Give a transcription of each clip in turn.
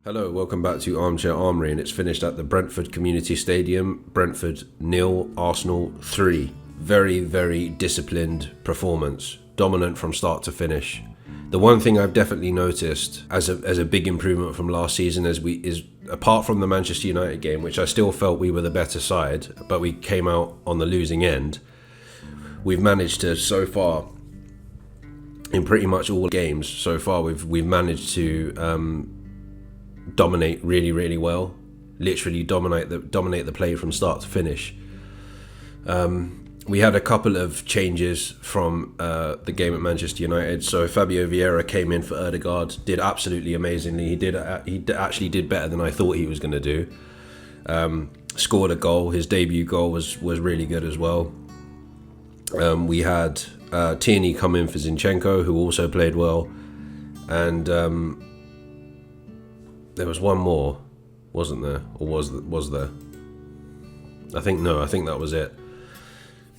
Hello, welcome back to Armchair Armory, and it's finished at the Brentford Community Stadium. Brentford 0, Arsenal 3. Very, very disciplined performance, dominant from start to finish. The one thing I've definitely noticed as a big improvement from last season is apart from the Manchester United game, which I still felt we were the better side, but we came out on the losing end. We've managed to, so far, in pretty much all games so far, we've managed to dominate really, really well. Literally dominate the play from start to finish. We had a couple of changes from the game at Manchester United. So Fabio Vieira came in for Ødegaard, did absolutely amazingly. He actually did better than I thought he was going to do. Scored a goal. His debut goal was really good as well. We had Tierney come in for Zinchenko, who also played well, and there was one more, wasn't there? Or was there? I think that was it.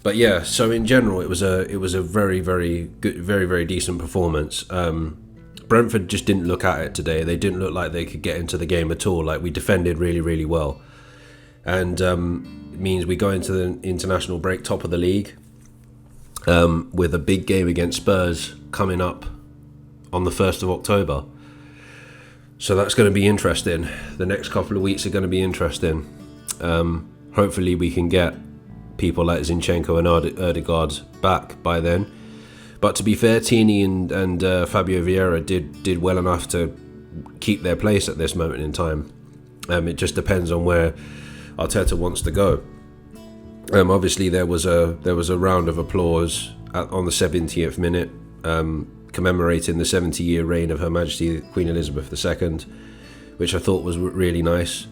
But yeah, so in general, it was a very, very good, very, very decent performance. Brentford just didn't look at it today. They didn't look like they could get into the game at all. Like, we defended really, really well, and it means we go into the international break top of the league, with a big game against Spurs coming up on the 1st of October. So that's going to be interesting. The next couple of weeks are going to be interesting. Hopefully we can get people like Zinchenko and Ødegaard back by then. But to be fair, Tierney and Fabio Vieira did well enough to keep their place at this moment in time. It just depends on where Arteta wants to go. Obviously there was a round of applause on the 70th minute, commemorating the 70-year reign of Her Majesty Queen Elizabeth II, which I thought was really nice.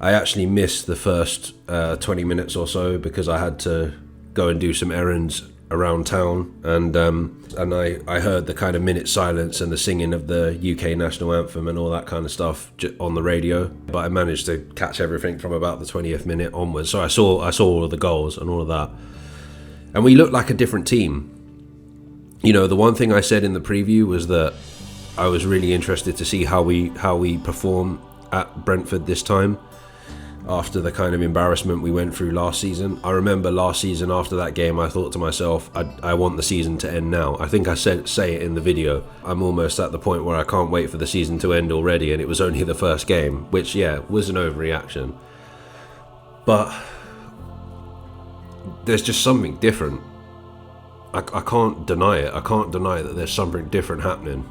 I actually missed the first 20 minutes or so because I had to go and do some errands around town, and I heard the kind of minute silence and the singing of the UK national anthem and all that kind of stuff on the radio, but I managed to catch everything from about the 20th minute onwards. So I saw all of the goals and all of that, and we looked like a different team. You know, the one thing I said in the preview was that I was really interested to see how we perform at Brentford this time, after the kind of embarrassment we went through last season. I remember last season, after that game, I thought to myself, I want the season to end now. I think I say it in the video. I'm almost at the point where I can't wait for the season to end already, and it was only the first game, which, yeah, was an overreaction. But there's just something different. I can't deny it. I can't deny that there's something different happening.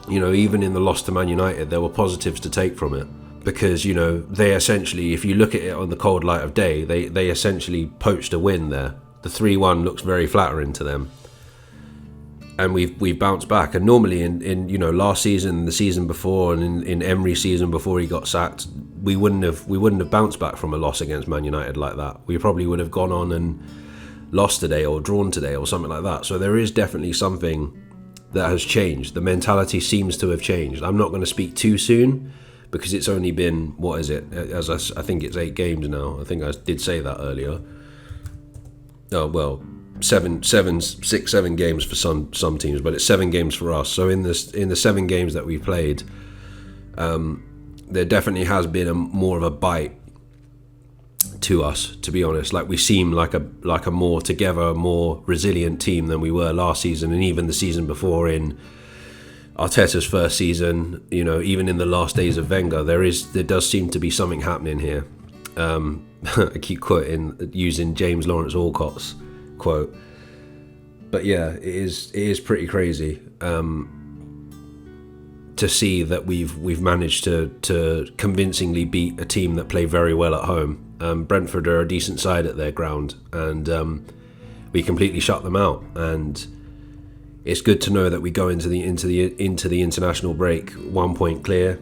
You know, even in the loss to Man United, there were positives to take from it. Because, you know, they essentially, if you look at it on the cold light of day, they essentially poached a win there. The 3-1 looks very flattering to them. And we've bounced back. And normally in you know, last season, the season before, and in Emery's season before he got sacked, we wouldn't have bounced back from a loss against Man United like that. We probably would have gone on and lost today or drawn today or something like that. So there is definitely something that has changed. The mentality seems to have changed. I'm not going to speak too soon, because it's only been, what is it? I think it's 8 games now. I think I did say that earlier. Oh well, 7 games for some teams, but it's 7 games for us. So in the 7 games that we've played, there definitely has been more of a bite to us, to be honest. Like, we seem like a more together, more resilient team than we were last season, and even the season before in Arteta's first season. You know, even in the last days of Wenger, there does seem to be something happening here. I keep using James Lawrence Alcott's quote, but yeah, it is pretty crazy to see that we've managed to convincingly beat a team that play very well at home. Brentford are a decent side at their ground, and we completely shut them out. And it's good to know that we go into the international break 1 point clear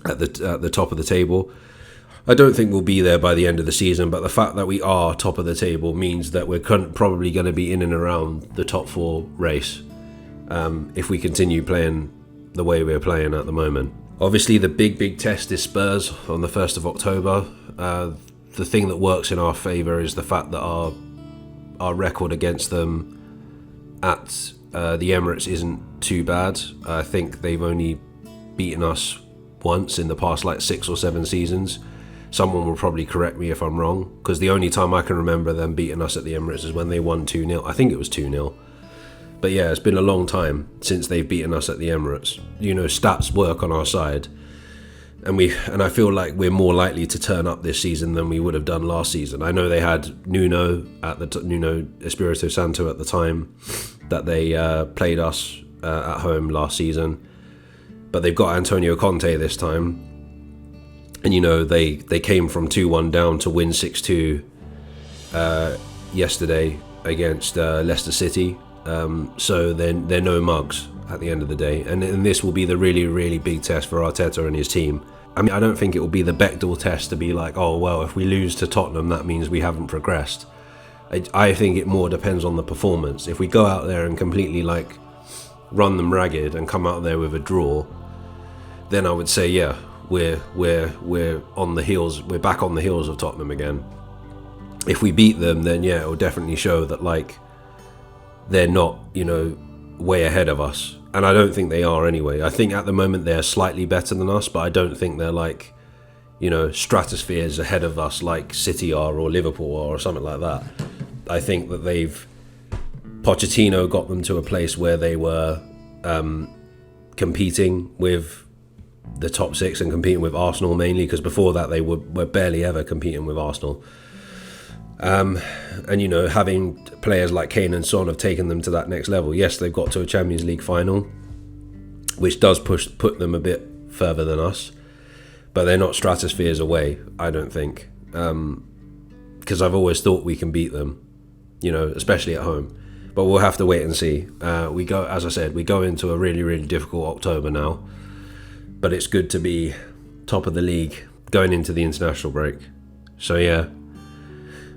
at the top of the table. I don't think we'll be there by the end of the season, but the fact that we are top of the table means that we're probably going to be in and around the top 4 race, if we continue playing the way we're playing at the moment. Obviously, the big test is Spurs on the 1st of October. The thing that works in our favour is the fact that our record against them at the Emirates isn't too bad. I think they've only beaten us once in the past like 6 or 7 seasons. Someone will probably correct me if I'm wrong, because the only time I can remember them beating us at the Emirates is when they won 2-0. I think it was 2-0. But yeah, it's been a long time since they've beaten us at the Emirates. You know, stats work on our side. And I feel like we're more likely to turn up this season than we would have done last season. I know they had Nuno Espirito Santo at the time that they played us at home last season. But they've got Antonio Conte this time. And, you know, they came from 2-1 down to win 6-2 yesterday against Leicester City. So they're no mugs at the end of the day. And this will be the really, really big test for Arteta and his team. I mean, I don't think it will be the Bechdel test to be like, oh, well, if we lose to Tottenham, that means we haven't progressed. I think it more depends on the performance. If we go out there and completely, like, run them ragged and come out there with a draw, then I would say, yeah, we're on the heels. We're back on the heels of Tottenham again. If we beat them, then yeah, it will definitely show that, like, they're not, you know, way ahead of us. And I don't think they are anyway. I think at the moment they're slightly better than us, but I don't think they're like, you know, stratospheres ahead of us like City are or Liverpool are or something like that. I think that Pochettino got them to a place where they were competing with the top 6 and competing with Arsenal mainly, because before that they were barely ever competing with Arsenal. And, you know, having players like Kane and Son have taken them to that next level. Yes, they've got to a Champions League final, which does put them a bit further than us, but they're not stratospheres away, I don't think, because I've always thought we can beat them, you know, especially at home. But we'll have to wait and see. We go into a really, really difficult October now, but it's good to be top of the league going into the international break. So yeah,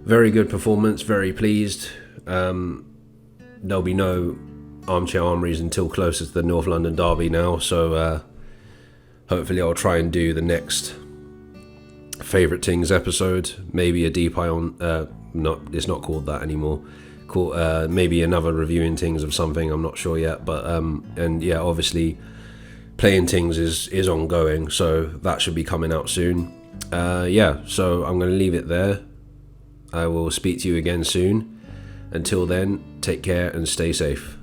very good performance, very pleased. There'll be no armchair armories until closer to the North London derby now, so hopefully I'll try and do the next favourite things episode, maybe a deep eye on it's not called that anymore, maybe another reviewing things of something, I'm not sure yet, but and yeah, obviously playing things is ongoing, so that should be coming out soon. Yeah, so I'm going to leave it there. I will speak to you again soon. Until then, take care and stay safe.